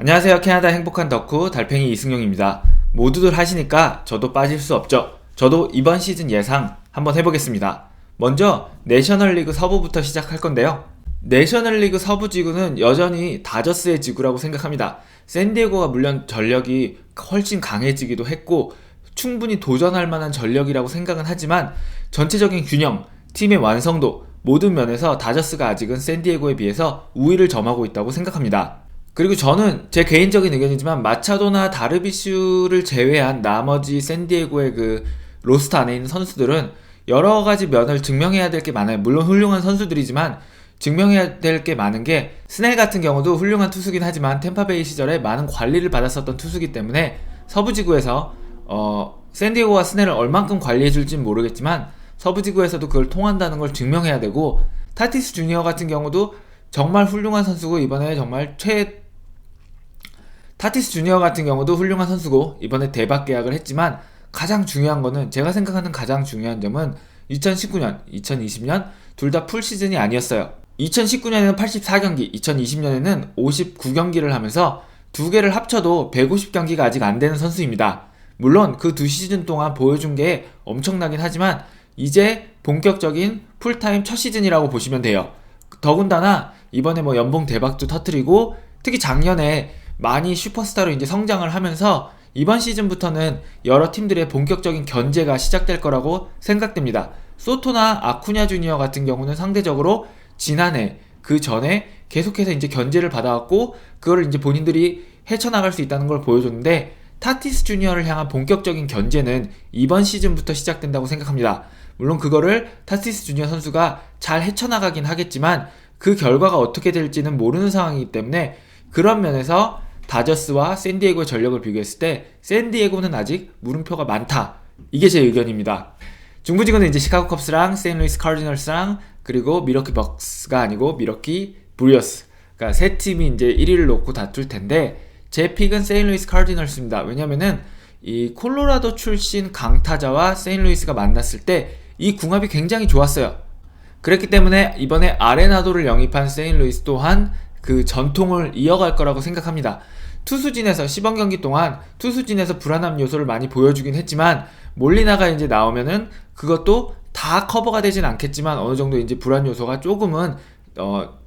안녕하세요. 캐나다 행복한 덕후 달팽이 이승용입니다. 모두들 하시니까 저도 빠질 수 없죠. 저도 이번 시즌 예상 한번 해보겠습니다. 먼저 내셔널리그 서부부터 시작할 건데요. 내셔널리그 서부 지구는 여전히 다저스의 지구라고 생각합니다. 샌디에고가 물론 전력이 훨씬 강해지기도 했고 충분히 도전할 만한 전력이라고 생각은 하지만 전체적인 균형, 팀의 완성도 모든 면에서 다저스가 아직은 샌디에고에 비해서 우위를 점하고 있다고 생각합니다. 그리고 저는 제 개인적인 의견이지만 마차도나 다르비슈를 제외한 나머지 샌디에고의 그 로스터 안에 있는 선수들은 여러 가지 면을 증명해야 될 게 많아요. 물론 훌륭한 선수들이지만 증명해야 될 게 많은 게 스넬 같은 경우도 훌륭한 투수긴 하지만 템파베이 시절에 많은 관리를 받았었던 투수기 때문에 서부지구에서 샌디에고가 스넬을 얼만큼 관리해줄진 모르겠지만 서부지구에서도 그걸 통한다는 걸 증명해야 되고 타티스 주니어 같은 경우도 정말 훌륭한 선수고 이번에 정말 타티스 주니어 같은 경우도 훌륭한 선수고 이번에 대박 계약을 했지만 가장 중요한 거는 제가 생각하는 가장 중요한 점은 2019년, 2020년 둘 다 풀시즌이 아니었어요. 2019년에는 84경기, 2020년에는 59경기를 하면서 두 개를 합쳐도 150경기가 아직 안 되는 선수입니다. 물론 그 두 시즌 동안 보여준 게 엄청나긴 하지만 이제 본격적인 풀타임 첫 시즌이라고 보시면 돼요. 더군다나 이번에 연봉 대박도 터뜨리고 특히 작년에 많이 슈퍼스타로 이제 성장을 하면서 이번 시즌부터는 여러 팀들의 본격적인 견제가 시작될 거라고 생각됩니다. 소토나 아쿠냐 주니어 같은 경우는 상대적으로 지난해 그 전에 계속해서 이제 견제를 받아왔고 그거를 이제 본인들이 헤쳐나갈 수 있다는 걸 보여줬는데 타티스 주니어를 향한 본격적인 견제는 이번 시즌부터 시작된다고 생각합니다. 물론 그거를 타티스 주니어 선수가 잘 헤쳐나가긴 하겠지만 그 결과가 어떻게 될지는 모르는 상황이기 때문에 그런 면에서 다저스와 샌디에고의 전력을 비교했을 때 샌디에고는 아직 물음표가 많다. 이게 제 의견입니다. 중부지구는 이제 시카고 컵스랑 세인트루이스 카디널스랑 그리고 미러키 벅스가 아니고 미러키 브루어스, 그러니까 세 팀이 이제 1위를 놓고 다툴 텐데 제 픽은 세인트루이스 카디널스입니다. 왜냐면은 이 콜로라도 출신 강타자와 세인트루이스가 만났을 때 이 궁합이 굉장히 좋았어요. 그랬기 때문에 이번에 아레나도를 영입한 세인트루이스 또한 그 전통을 이어갈 거라고 생각합니다. 투수진에서 시범 경기 동안 투수진에서 불안함 요소를 많이 보여주긴 했지만 몰리나가 이제 나오면은 그것도 다 커버가 되진 않겠지만 어느 정도 이제 불안 요소가 조금은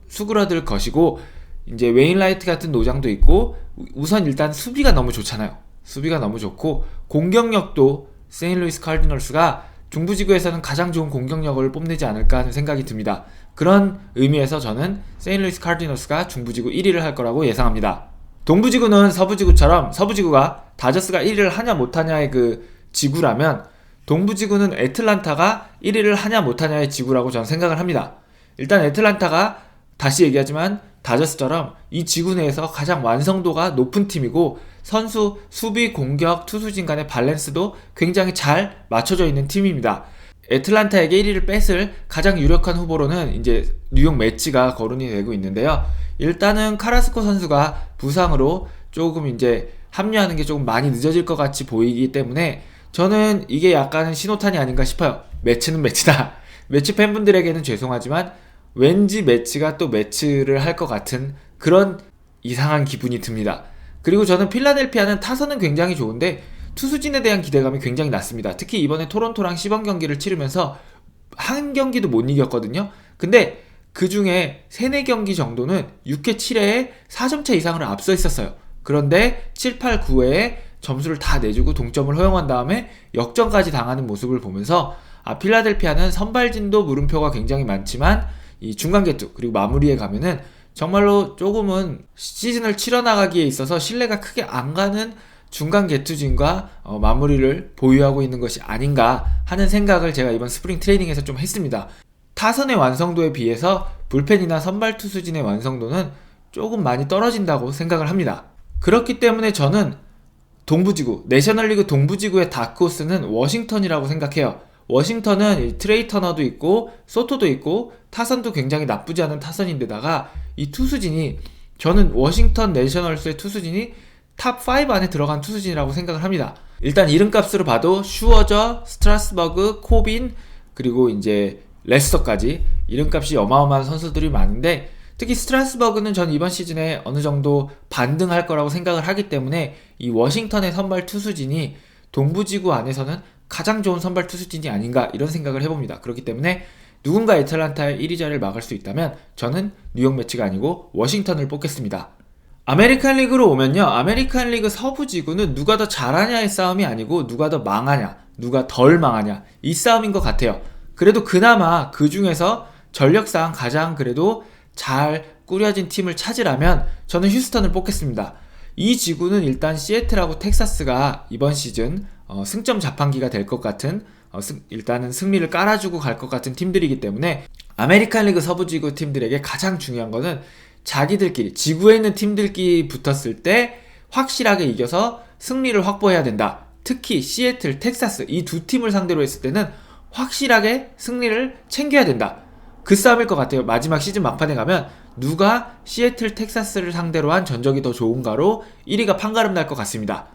수그러들 것이고 이제 웨인라이트 같은 노장도 있고 우선 일단 수비가 너무 좋잖아요. 수비가 너무 좋고 공격력도 세인트루이스 카디널스가 중부지구에서는 가장 좋은 공격력을 뽐내지 않을까 하는 생각이 듭니다. 그런 의미에서 저는 세인트루이스 카디널스가 중부지구 1위를 할 거라고 예상합니다. 동부지구는 서부지구처럼 서부지구가 다저스가 1위를 하냐 못하냐의 그 지구라면 동부지구는 애틀란타가 1위를 하냐 못하냐의 지구라고 저는 생각을 합니다. 일단 애틀란타가 다시 얘기하지만 다저스처럼 이 지구 내에서 가장 완성도가 높은 팀이고 선수, 수비, 공격, 투수진 간의 밸런스도 굉장히 잘 맞춰져 있는 팀입니다. 애틀란타에게 1위를 뺏을 가장 유력한 후보로는 이제 뉴욕 매치가 거론이 되고 있는데요. 일단은 카라스코 선수가 부상으로 조금 이제 합류하는 게 조금 많이 늦어질 것 같이 보이기 때문에 저는 이게 약간은 신호탄이 아닌가 싶어요. 매치는 매치다. 매치 팬분들에게는 죄송하지만 왠지 매치가 또 매치를 할 것 같은 그런 이상한 기분이 듭니다. 그리고 저는 필라델피아는 타선은 굉장히 좋은데 투수진에 대한 기대감이 굉장히 낮습니다. 특히 이번에 토론토랑 시범 경기를 치르면서 한 경기도 못 이겼거든요. 근데 그 중에 3-4경기 정도는 6회 7회에 4점차 이상으로 앞서 있었어요. 그런데 7, 8, 9회에 점수를 다 내주고 동점을 허용한 다음에 역전까지 당하는 모습을 보면서 필라델피아는 선발진도 물음표가 굉장히 많지만 이 중간 개투 그리고 마무리에 가면은 정말로 조금은 시즌을 치러나가기에 있어서 신뢰가 크게 안 가는 중간 개투진과 마무리를 보유하고 있는 것이 아닌가 하는 생각을 제가 이번 스프링 트레이닝에서 좀 했습니다. 타선의 완성도에 비해서 불펜이나 선발 투수진의 완성도는 조금 많이 떨어진다고 생각을 합니다. 그렇기 때문에 저는 동부지구, 내셔널리그 동부지구의 다크호스는 워싱턴이라고 생각해요. 워싱턴은 트레이 터너도 있고 소토도 있고 타선도 굉장히 나쁘지 않은 타선인데다가 이 투수진이 저는 워싱턴 내셔널스의 투수진이 탑 5 안에 들어간 투수진이라고 생각을 합니다. 일단 이름값으로 봐도 슈어저, 스트라스버그, 코빈 그리고 이제 레스터까지 이름값이 어마어마한 선수들이 많은데 특히 스트라스버그는 전 이번 시즌에 어느 정도 반등할 거라고 생각을 하기 때문에 이 워싱턴의 선발 투수진이 동부지구 안에서는 가장 좋은 선발 투수진이 아닌가 이런 생각을 해봅니다. 그렇기 때문에 누군가 애틀란타의 1위 자리를 막을 수 있다면 저는 뉴욕 매치가 아니고 워싱턴을 뽑겠습니다. 아메리칸 리그로 오면요, 아메리칸 리그 서부지구는 누가 더 잘하냐의 싸움이 아니고 누가 더 망하냐, 누가 덜 망하냐 이 싸움인 것 같아요. 그래도 그나마 그 중에서 전력상 가장 그래도 잘 꾸려진 팀을 찾으라면 저는 휴스턴을 뽑겠습니다. 이 지구는 일단 시애틀하고 텍사스가 이번 시즌 승점 자판기가 될 것 같은 일단은 승리를 깔아주고 갈 것 같은 팀들이기 때문에 아메리칸 리그 서부지구 팀들에게 가장 중요한 거는 자기들끼리 지구에 있는 팀들끼리 붙었을 때 확실하게 이겨서 승리를 확보해야 된다. 특히 시애틀, 텍사스 이 두 팀을 상대로 했을 때는 확실하게 승리를 챙겨야 된다. 그 싸움일 것 같아요. 마지막 시즌 막판에 가면 누가 시애틀, 텍사스를 상대로 한 전적이 더 좋은가로 1위가 판가름 날 것 같습니다.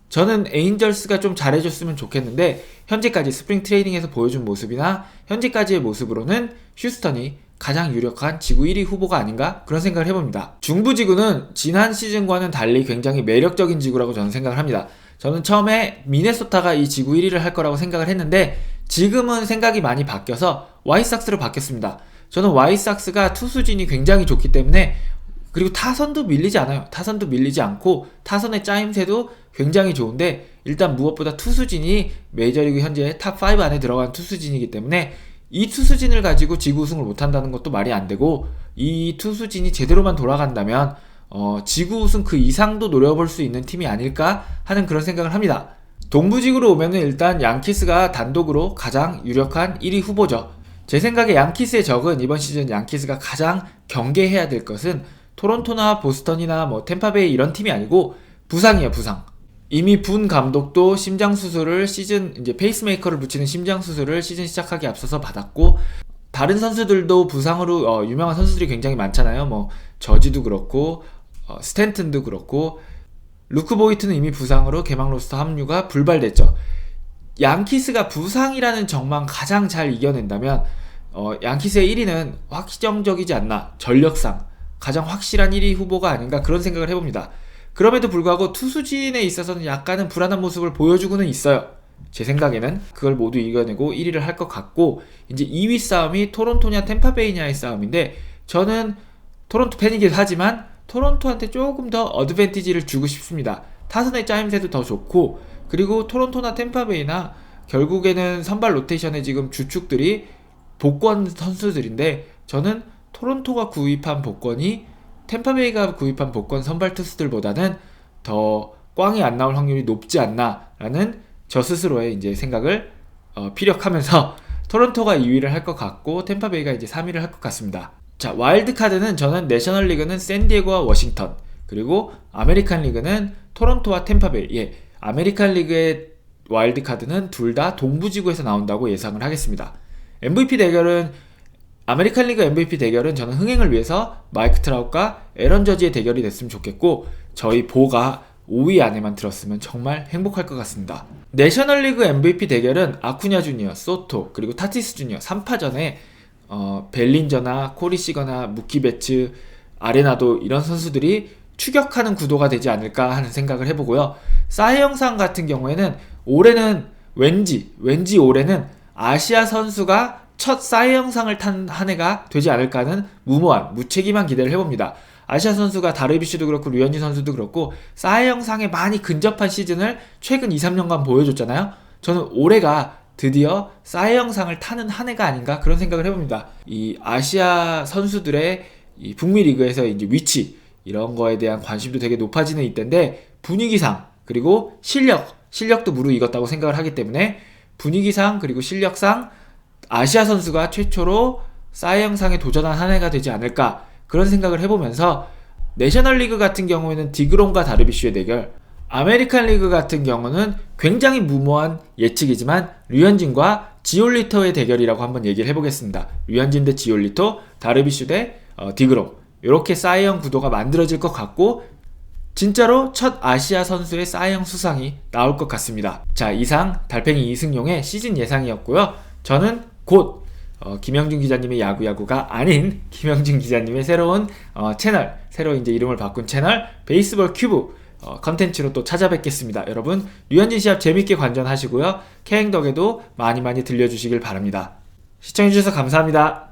저는 에인절스가 좀 잘해줬으면 좋겠는데 현재까지 스프링 트레이닝에서 보여준 모습이나 현재까지의 모습으로는 휴스턴이 가장 유력한 지구 1위 후보가 아닌가 그런 생각을 해봅니다. 중부지구는 지난 시즌과는 달리 굉장히 매력적인 지구라고 저는 생각을 합니다. 저는 처음에 미네소타가 이 지구 1위를 할 거라고 생각을 했는데 지금은 생각이 많이 바뀌어서 와이삭스로 바뀌었습니다. 저는 와이삭스가 투수진이 굉장히 좋기 때문에 그리고 타선도 밀리지 않아요. 타선도 밀리지 않고 타선의 짜임새도 굉장히 좋은데 일단 무엇보다 투수진이 메이저리그 현재 탑5 안에 들어간 투수진이기 때문에 이 투수진을 가지고 지구 우승을 못한다는 것도 말이 안 되고 이 투수진이 제대로만 돌아간다면 지구 우승 그 이상도 노려볼 수 있는 팀이 아닐까 하는 그런 생각을 합니다. 동부지구로 오면은 일단 양키스가 단독으로 가장 유력한 1위 후보죠. 제 생각에 양키스의 적은 이번 시즌 양키스가 가장 경계해야 될 것은 토론토나 보스턴이나 템파베이 이런 팀이 아니고 부상이에요, 부상. 이미 분 감독도 심장 수술을 이제 페이스메이커를 붙이는 심장 수술을 시즌 시작하기 앞서서 받았고 다른 선수들도 부상으로 유명한 선수들이 굉장히 많잖아요. 저지도 그렇고 스탠튼도 그렇고 루크 보이트는 이미 부상으로 개막 로스터 합류가 불발됐죠. 양키스가 부상이라는 적만 가장 잘 이겨낸다면 양키스의 1위는 확정적이지 않나, 전력상 가장 확실한 1위 후보가 아닌가 그런 생각을 해봅니다. 그럼에도 불구하고 투수진에 있어서는 약간은 불안한 모습을 보여주고는 있어요. 제 생각에는 그걸 모두 이겨내고 1위를 할 것 같고 이제 2위 싸움이 토론토냐 템파베이냐의 싸움인데 저는 토론토 팬이기도 하지만 토론토한테 조금 더 어드밴티지를 주고 싶습니다. 타선의 짜임새도 더 좋고 그리고 토론토나 템파베이나 결국에는 선발 로테이션의 지금 주축들이 복권 선수들인데 저는 토론토가 구입한 복권이 템파베이가 구입한 복권 선발 투수들보다는 더 꽝이 안 나올 확률이 높지 않나라는 저 스스로의 이제 생각을 피력하면서 토론토가 2위를 할 것 같고 템파베이가 이제 3위를 할 것 같습니다. 자, 와일드카드는 저는 내셔널리그는 샌디에고와 워싱턴 그리고 아메리칸 리그는 토론토와 템파베이 아메리칸 리그의 와일드카드는 둘 다 동부지구에서 나온다고 예상을 하겠습니다. MVP 대결은 아메리칸 리그 MVP 대결은 저는 흥행을 위해서 마이크 트라웃과 에런 저지의 대결이 됐으면 좋겠고 저희 보가 5위 안에만 들었으면 정말 행복할 것 같습니다. 내셔널리그 MVP 대결은 아쿠냐 주니어, 소토 그리고 타티스 주니어 3파전에 벨린저나 코리 시거나 무키 베츠, 아레나도 이런 선수들이 추격하는 구도가 되지 않을까 하는 생각을 해보고요. 사이 영상 같은 경우에는 올해는 왠지 올해는 아시아 선수가 첫 사이 영상을 탄 한 해가 되지 않을까 하는 무모한 무책임한 기대를 해봅니다. 아시아 선수가 다르비슈도 그렇고 류현진 선수도 그렇고 사이 영상에 많이 근접한 시즌을 최근 2-3년간 보여줬잖아요. 저는 올해가 드디어 사이 영상을 타는 한 해가 아닌가 그런 생각을 해봅니다. 이 아시아 선수들의 이 북미 리그에서 이제 위치 이런 거에 대한 관심도 되게 높아지는 이때인데 분위기상 그리고 실력도 무르익었다고 생각을 하기 때문에 분위기상 그리고 실력상 아시아 선수가 최초로 사이 영상에 도전한 한 해가 되지 않을까 그런 생각을 해보면서 내셔널리그 같은 경우에는 디그롬과 다르비슈의 대결, 아메리칸 리그 같은 경우는 굉장히 무모한 예측이지만 류현진과 지올리토의 대결이라고 한번 얘기를 해보겠습니다. 류현진 대 지올리토, 다르비슈 대 디그롬 이렇게 사이영 구도가 만들어질 것 같고 진짜로 첫 아시아 선수의 사이영 수상이 나올 것 같습니다. 자, 이상 달팽이 이승용의 시즌 예상이었고요. 저는 곧 김영준 기자님의 야구야구가 아닌 김영준 기자님의 새로운 채널, 새로 이제 이름을 바꾼 채널 베이스볼 큐브 컨텐츠로 또 찾아뵙겠습니다. 여러분 류현진 시합 재밌게 관전하시고요. 캐행덕에도 많이 들려주시길 바랍니다. 시청해주셔서 감사합니다.